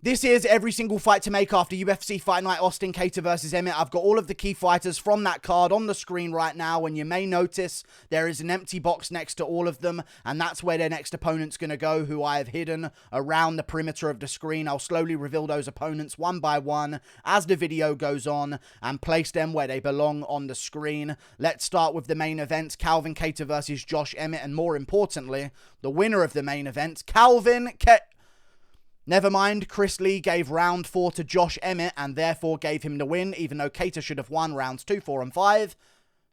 This is every single fight to make after UFC Fight Night Austin Kattar versus Emmett. I've got all of the key fighters from that card on the screen right now, and you may notice there is an empty box next to all of them, and that's where their next opponent's going to go, who I have hidden around the perimeter of the screen. I'll slowly reveal those opponents one by one as the video goes on and place them where they belong on the screen. Let's start with the main event, Calvin Kattar versus Josh Emmett, and more importantly, the winner of the main event, Never mind, Chris Lee gave round 4 to Josh Emmett and therefore gave him the win, even though Kattar should have won rounds 2, 4, and 5.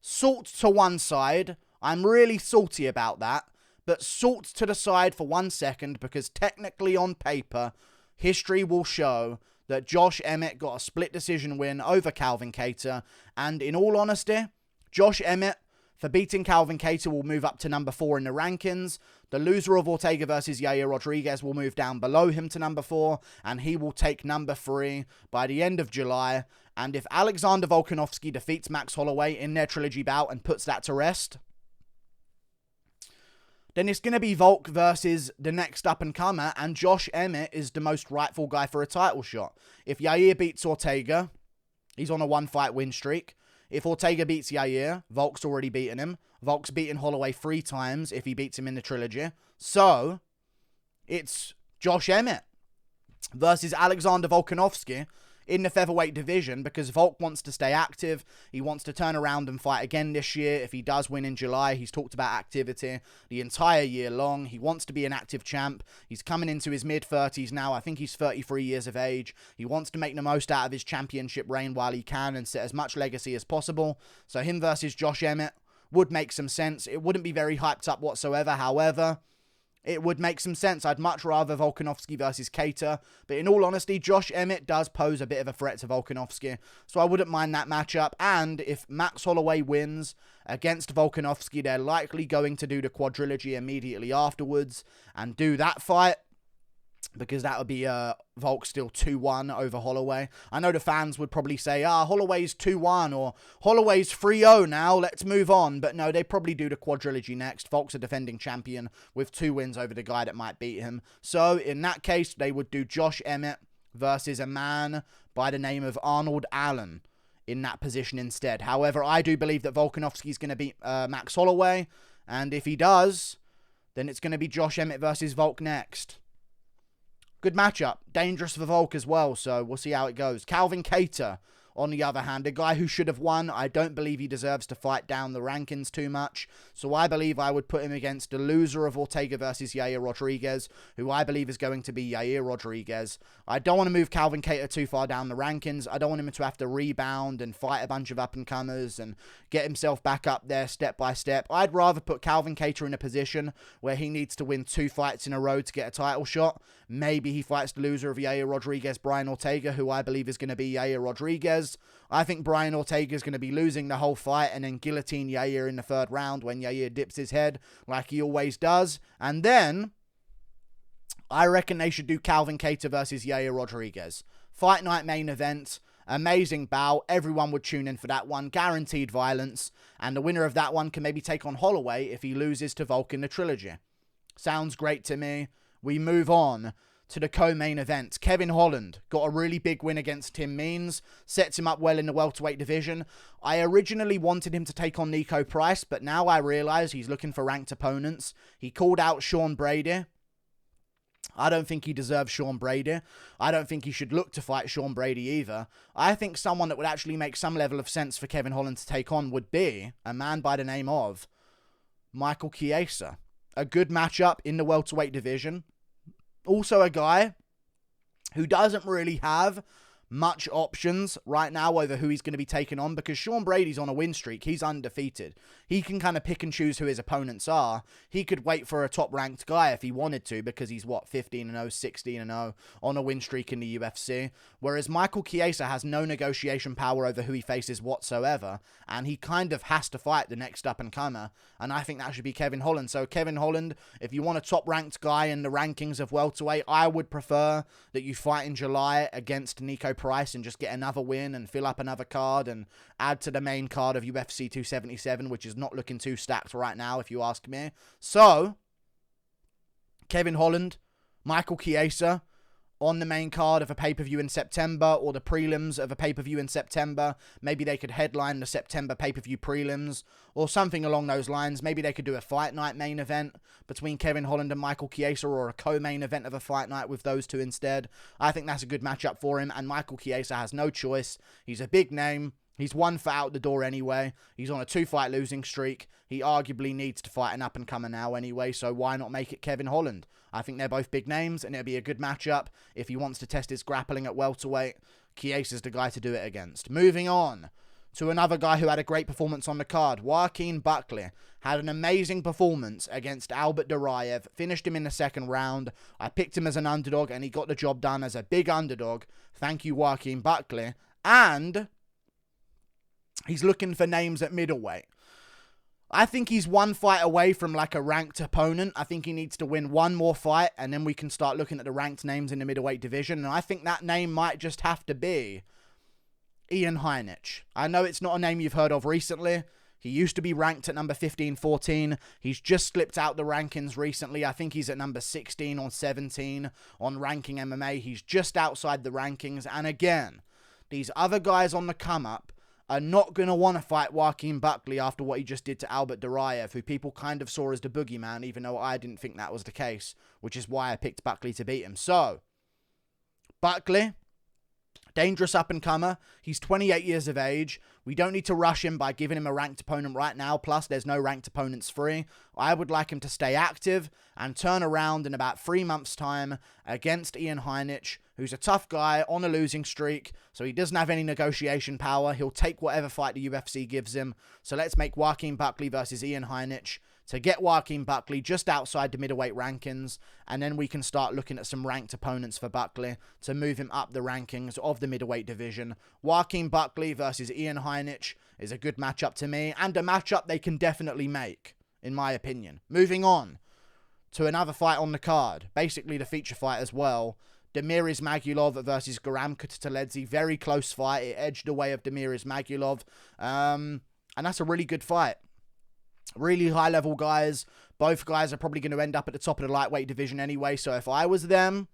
Salt to one side. I'm really salty about that. But salt to the side for 1 second, because technically on paper, history will show that Josh Emmett got a split decision win over Calvin Kattar. And in all honesty, Josh Emmett, for beating Calvin Kattar, will move up to number 4 in the rankings. The loser of Ortega versus Yair Rodriguez will move down below him to number 4, and he will take number 3 by the end of July. And if Alexander Volkanovski defeats Max Holloway in their trilogy bout and puts that to rest, then it's going to be Volk versus the next up-and-comer, and Josh Emmett is the most rightful guy for a title shot. If Yair beats Ortega, he's on a 1-fight win streak. If Ortega beats Yair, Volk's already beaten him. Volk's beaten Holloway 3 times if he beats him in the trilogy. So, it's Josh Emmett versus Alexander Volkanovski in the featherweight division, because Volk wants to stay active. He wants to turn around and fight again this year. If he does win in July, he's talked about activity the entire year long. He wants to be an active champ. He's coming into his mid-30s now. I think he's 33 years of age. He wants to make the most out of his championship reign while he can and set as much legacy as possible. So him versus Josh Emmett would make some sense. It wouldn't be very hyped up whatsoever. However, it would make some sense. I'd much rather Volkanovski versus Kattar. But in all honesty, Josh Emmett does pose a bit of a threat to Volkanovski. So I wouldn't mind that matchup. And if Max Holloway wins against Volkanovski, they're likely going to do the quadrilogy immediately afterwards and do that fight, because that would be Volk still 2-1 over Holloway. I know the fans would probably say, Holloway's 2-1 or Holloway's 3-0 now, let's move on. But no, they probably do the quadrilogy next. Volk's a defending champion with 2 wins over the guy that might beat him. So in that case, they would do Josh Emmett versus a man by the name of Arnold Allen in that position instead. However, I do believe that Volkanovski's going to beat Max Holloway. And if he does, then it's going to be Josh Emmett versus Volk next. Good matchup. Dangerous for Volk as well, so we'll see how it goes. Calvin Kattar, on the other hand, a guy who should have won. I don't believe he deserves to fight down the rankings too much, so I believe I would put him against the loser of Ortega versus Yair Rodriguez, who I believe is going to be Yair Rodriguez. I don't want to move Calvin Kattar too far down the rankings. I don't want him to have to rebound and fight a bunch of up-and-comers and get himself back up there step by step. I'd rather put Calvin Kattar in a position where he needs to win 2 fights in a row to get a title shot. Maybe he fights the loser of Yair Rodriguez, Brian Ortega, who I believe is going to be Yair Rodriguez. I think Brian Ortega is going to be losing the whole fight and then guillotine Yair in the 3rd round when Yair dips his head like he always does. And then I reckon they should do Calvin Kattar versus Yair Rodriguez. Fight night main event. Amazing bout. Everyone would tune in for that one. Guaranteed violence. And the winner of that one can maybe take on Holloway if he loses to Volk in the trilogy. Sounds great to me. We move on to the co-main event. Kevin Holland got a really big win against Tim Means. Sets him up well in the welterweight division. I originally wanted him to take on Niko Price, but now I realise he's looking for ranked opponents. He called out Sean Brady. I don't think he deserves Sean Brady. I don't think he should look to fight Sean Brady either. I think someone that would actually make some level of sense for Kevin Holland to take on would be a man by the name of Michael Chiesa. A good matchup in the welterweight division. Also a guy who doesn't really have much options right now over who he's going to be taking on, because Sean Brady's on a win streak. He's undefeated. He can kind of pick and choose who his opponents are. He could wait for a top-ranked guy if he wanted to, because he's, 15-0, 16-0 on a win streak in the UFC. Whereas Michael Chiesa has no negotiation power over who he faces whatsoever, and he kind of has to fight the next up-and-comer, and I think that should be Kevin Holland. So Kevin Holland, if you want a top-ranked guy in the rankings of welterweight, I would prefer that you fight in July against Niko Price and just get another win and fill up another card and add to the main card of UFC 277, which is not looking too stacked right now, if you ask me. So, Kevin Holland, Michael Chiesa on the main card of a pay-per-view in September or the prelims of a pay-per-view in September. Maybe they could headline the September pay-per-view prelims or something along those lines. Maybe they could do a fight night main event between Kevin Holland and Michael Chiesa, or a co-main event of a fight night with those two instead. I think that's a good matchup for him, and Michael Chiesa has no choice. He's a big name. He's 1 foot out the door anyway. He's on a 2-fight losing streak. He arguably needs to fight an up-and-comer now anyway, so why not make it Kevin Holland? I think they're both big names, and it'll be a good matchup. If he wants to test his grappling at welterweight, Chiesa's the guy to do it against. Moving on to another guy who had a great performance on the card. Joaquin Buckley had an amazing performance against Albert Duraev. Finished him in the second round. I picked him as an underdog, and he got the job done as a big underdog. Thank you, Joaquin Buckley. And he's looking for names at middleweight. I think he's 1 fight away from like a ranked opponent. I think he needs to win 1 more fight, and then we can start looking at the ranked names in the middleweight division. And I think that name might just have to be Iain Heineck. I know it's not a name you've heard of recently. He used to be ranked at number 15, 14. He's just slipped out the rankings recently. I think he's at number 16 or 17 on Ranking MMA. He's just outside the rankings. And again, these other guys on the come up are not going to want to fight Joaquin Buckley after what he just did to Albert Duraev, who people kind of saw as the boogeyman, even though I didn't think that was the case, which is why I picked Buckley to beat him. So, Buckley, dangerous up-and-comer. He's 28 years of age. We don't need to rush him by giving him a ranked opponent right now. Plus, there's no ranked opponents free. I would like him to stay active and turn around in about 3 months' time against Iain Heineck, who's a tough guy on a losing streak, so he doesn't have any negotiation power. He'll take whatever fight the UFC gives him. So let's make Joaquin Buckley versus Iain Heineck to get Joaquin Buckley just outside the middleweight rankings, and then we can start looking at some ranked opponents for Buckley to move him up the rankings of the middleweight division. Joaquin Buckley versus Iain Heineck is a good matchup to me, and a matchup they can definitely make, in my opinion. Moving on to another fight on the card, basically the feature fight as well. Damir Ismagulov versus Guram Kutateladze. Very close fight. It edged the way of Damir Ismagulov. And that's a really good fight. Really high-level guys. Both guys are probably going to end up at the top of the lightweight division anyway. So if I was them,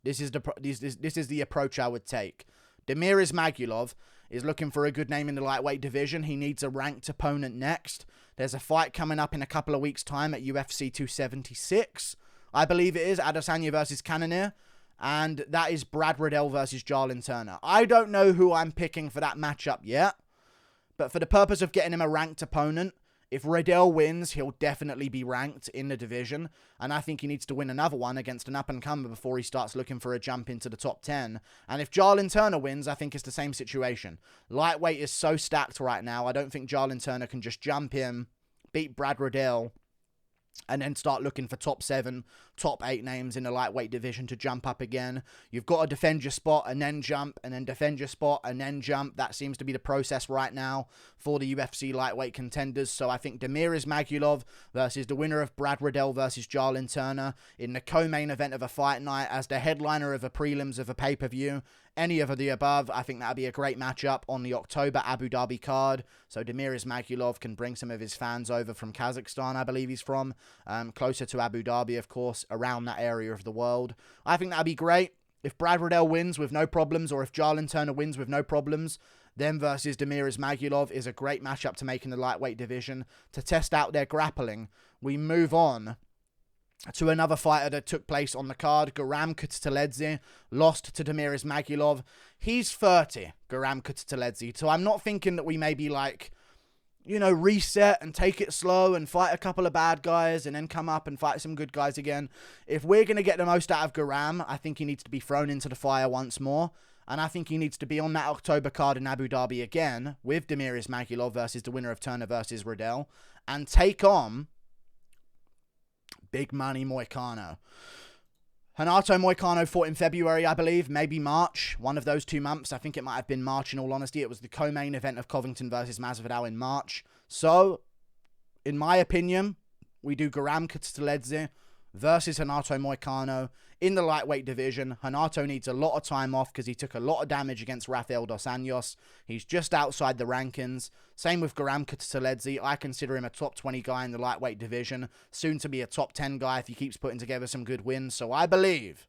this is the approach I would take. Damir Ismagulov is looking for a good name in the lightweight division. He needs a ranked opponent next. There's a fight coming up in a couple of weeks' time at UFC 276. I believe it is Adesanya versus Cannonier. And that is Brad Riddell versus Jarlin Turner. I don't know who I'm picking for that matchup yet. But for the purpose of getting him a ranked opponent, if Riddell wins, he'll definitely be ranked in the division. And I think he needs to win another one against an up-and-comer before he starts looking for a jump into the top 10. And if Jarlin Turner wins, I think it's the same situation. Lightweight is so stacked right now. I don't think Jarlin Turner can just jump in, beat Brad Riddell, and then start looking for top 7, top 8 names in the lightweight division to jump up again. You've got to defend your spot and then jump, and then defend your spot and then jump. That seems to be the process right now for the UFC lightweight contenders. So I think Damir Ismagulov versus the winner of Brad Riddell versus Jarlin Turner in the co-main event of a fight night as the headliner of a prelims of a pay-per-view. Any of the above, I think that would be a great matchup on the October Abu Dhabi card. So Damir Ismagulov can bring some of his fans over from Kazakhstan, I believe he's from, closer to Abu Dhabi, of course, around that area of the world. I think that would be great. If Brad Riddell wins with no problems, or if Jarlin Turner wins with no problems, them versus Damir Ismagulov is a great matchup to make in the lightweight division to test out their grappling. We move on to another fighter that took place on the card. Guram Kutateladze lost to Damir Ismagulov. He's 30, Guram Kutateladze. So I'm not thinking that we maybe reset and take it slow and fight a couple of bad guys and then come up and fight some good guys again. If we're going to get the most out of Guram, I think he needs to be thrown into the fire once more. And I think he needs to be on that October card in Abu Dhabi again with Damir Ismagulov versus the winner of Turner versus Riddell and take on Big Money Moicano. Renato Moicano fought in February, I believe, maybe March, one of those 2 months. I think it might have been March, in all honesty. It was the co-main event of Covington versus Masvidal in March. So, in my opinion, we do Guram Kutateladze versus Renato Moicano in the lightweight division. Renato needs a lot of time off because he took a lot of damage against Rafael Dos Anjos. He's just outside the rankings. Same with Guram Kutateladze. I consider him a top 20 guy in the lightweight division. Soon to be a top 10 guy if he keeps putting together some good wins. So I believe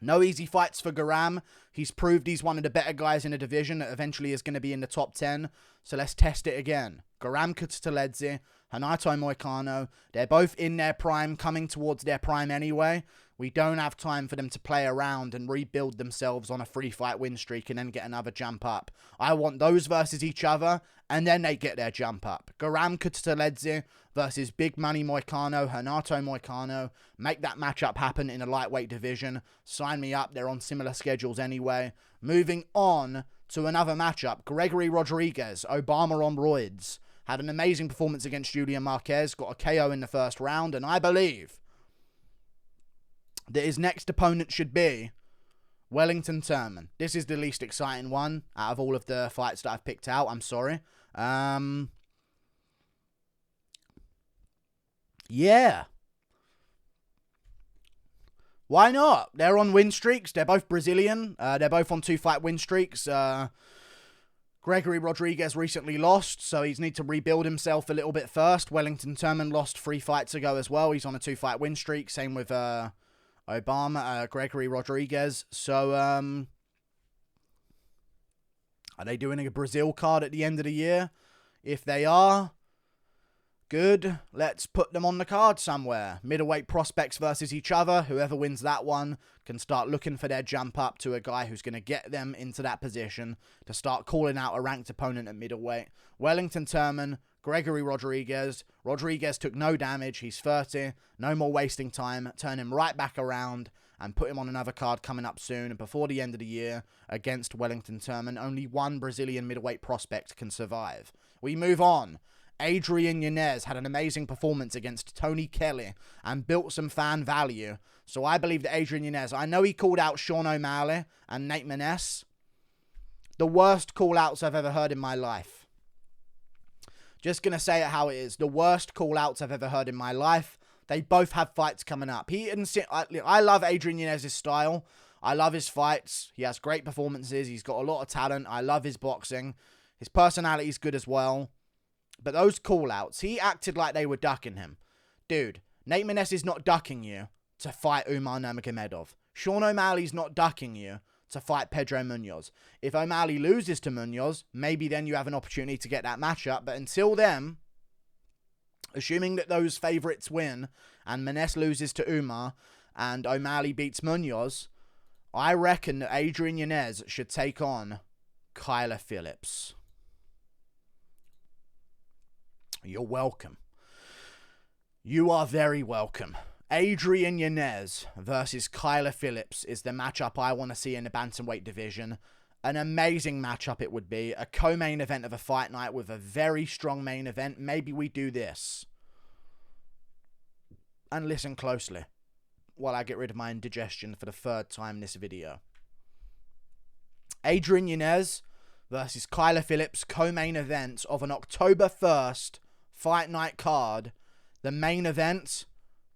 No easy fights for Garam. He's proved he's one of the better guys in the division that eventually is going to be in the top 10. So let's test it again. Garam Kutateladze, Renato Moicano. They're both in their prime, coming towards their prime anyway. We don't have time for them to play around and rebuild themselves on a 3-fight win streak and then get another jump up. I want those versus each other, and then they get their jump up. Garam Kutateladze versus Big Money Moicano, Renato Moicano. Make that matchup happen in a lightweight division. Sign me up. They're on similar schedules anyway. Moving on to another matchup. Gregory Rodriguez, Obama on roids. Had an amazing performance against Julian Marquez. Got a KO in the first round, and I believe that his next opponent should be Wellington Turman. This is the least exciting one out of all of the fights that I've picked out. I'm sorry. Yeah. Why not? They're on win streaks. They're both Brazilian. They're both on 2-fight win streaks. Gregory Rodriguez recently lost, so he's need to rebuild himself a little bit first. Wellington Turman lost 3 fights ago as well. He's on a 2-fight win streak. Same with Gregory Rodriguez. So, are they doing a Brazil card at the end of the year? If they are, good. Let's put them on the card somewhere. Middleweight prospects versus each other. Whoever wins that one can start looking for their jump up to a guy who's going to get them into that position to start calling out a ranked opponent at middleweight. Wellington Turman, Gregory Rodriguez. Rodriguez took no damage. He's 30. No more wasting time. Turn him right back around and put him on another card coming up soon and before the end of the year against Wellington Turman. Only one Brazilian middleweight prospect can survive. We move on. Adrian Yanez had an amazing performance against Tony Kelley and built some fan value. So I believe that Adrian Yanez, I know he called out Sean O'Malley and Nate Maness. The worst call-outs I've ever heard in my life. Just going to say it how it is. The worst call-outs I've ever heard in my life. They both have fights coming up. I love Adrian Yanez's style. I love his fights. He has great performances. He's got a lot of talent. I love his boxing. His personality is good as well. But those call-outs, he acted like they were ducking him. Dude, Nate Maness is not ducking you to fight Umar Nurmagomedov. Sean O'Malley's not ducking you to fight Pedro Munoz. If O'Malley loses to Munoz, maybe then you have an opportunity to get that matchup. But until then, assuming that those favourites win and Maness loses to Umar and O'Malley beats Munoz, I reckon that Adrian Yanez should take on Kyler Phillips. You're welcome. You are very welcome. Adrian Yanez versus Kyler Phillips is the matchup I want to see in the bantamweight division. An amazing matchup it would be. A co-main event of a fight night with a very strong main event. Maybe we do this. And listen closely while I get rid of my indigestion for the 3rd time in this video. Adrian Yanez versus Kyler Phillips, co-main event of an October 1st fight night card. The main event,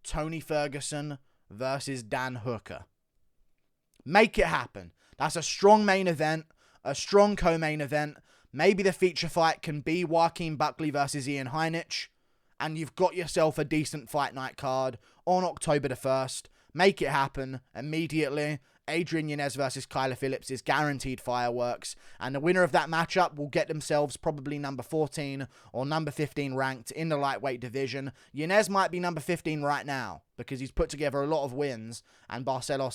Tony Ferguson versus Dan Hooker. Make it happen. That's a strong main event, a strong co-main event. Maybe the feature fight can be Joaquin Buckley versus Iain Heineck, and you've got yourself a decent fight night card on October the 1st. Make it happen immediately. Adrian Yanez versus Kyler Phillips is guaranteed fireworks, and the winner of that matchup will get themselves probably number 14 or number 15 ranked in the lightweight division. Yanez might be number 15 right now because he's put together a lot of wins, and Sunsao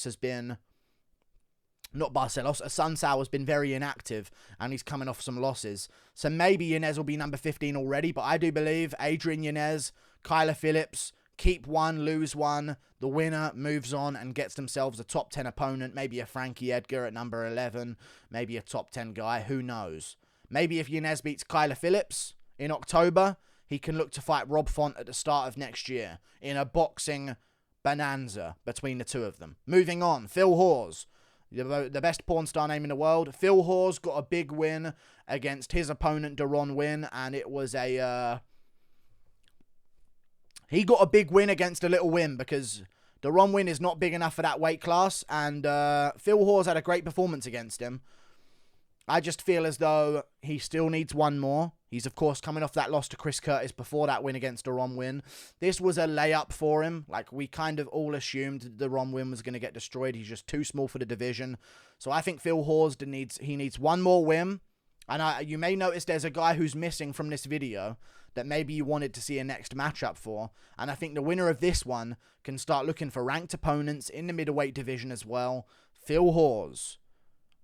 has been very inactive, and he's coming off some losses. So maybe Yanez will be number 15 already, but I do believe Adrian Yanez, Kyler Phillips, keep one, lose one. The winner moves on and gets themselves a top 10 opponent. Maybe a Frankie Edgar at number 11. Maybe a top 10 guy. Who knows? Maybe if Yanez beats Kyler Phillips in October, he can look to fight Rob Font at the start of next year in a boxing bonanza between the two of them. Moving on, Phil Hawes, the best porn star name in the world. Phil Hawes got a big win against his opponent, Deron Winn, and it was he got a big win against a little win because Deron Winn is not big enough for that weight class, and Phil Hawes had a great performance against him. I just feel as though he still needs one more. He's, of course, coming off that loss to Chris Curtis before that win against the Ron win. This was a layup for him. Like, we kind of all assumed the Ron win was going to get destroyed. He's just too small for the division. So I think Phil Hawes needs one more win. And you may notice there's a guy who's missing from this video that maybe you wanted to see a next matchup for. And I think the winner of this one can start looking for ranked opponents in the middleweight division as well. Phil Hawes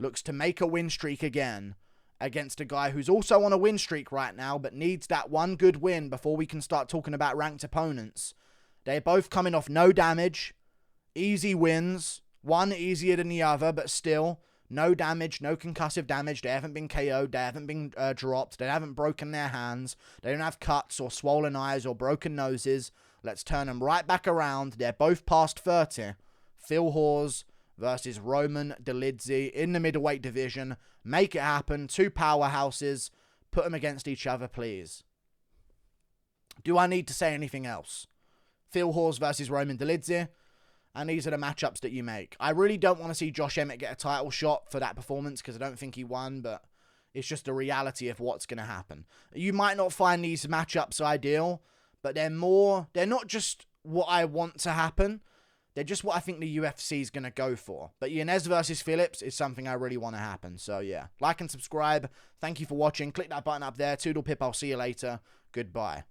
looks to make a win streak again against a guy who's also on a win streak right now, but needs that one good win before we can start talking about ranked opponents. They're both coming off no damage, easy wins, one easier than the other, but still no damage, no concussive damage. They haven't been KO'd, they haven't been dropped, they haven't broken their hands, they don't have cuts or swollen eyes or broken noses. Let's turn them right back around. They're both past 30. Phil Hawes versus Roman Doldize in the middleweight division. Make it happen. Two powerhouses. Put them against each other, please. Do I need to say anything else? Phil Hawes versus Roman Doldize. And these are the matchups that you make. I really don't want to see Josh Emmett get a title shot for that performance because I don't think he won, but it's just the reality of what's going to happen. You might not find these matchups ideal, but they're not just what I want to happen. They're just what I think the UFC is going to go for. But Yanez versus Phillips is something I really want to happen. So, yeah. Like and subscribe. Thank you for watching. Click that button up there. Toodle pip. I'll see you later. Goodbye.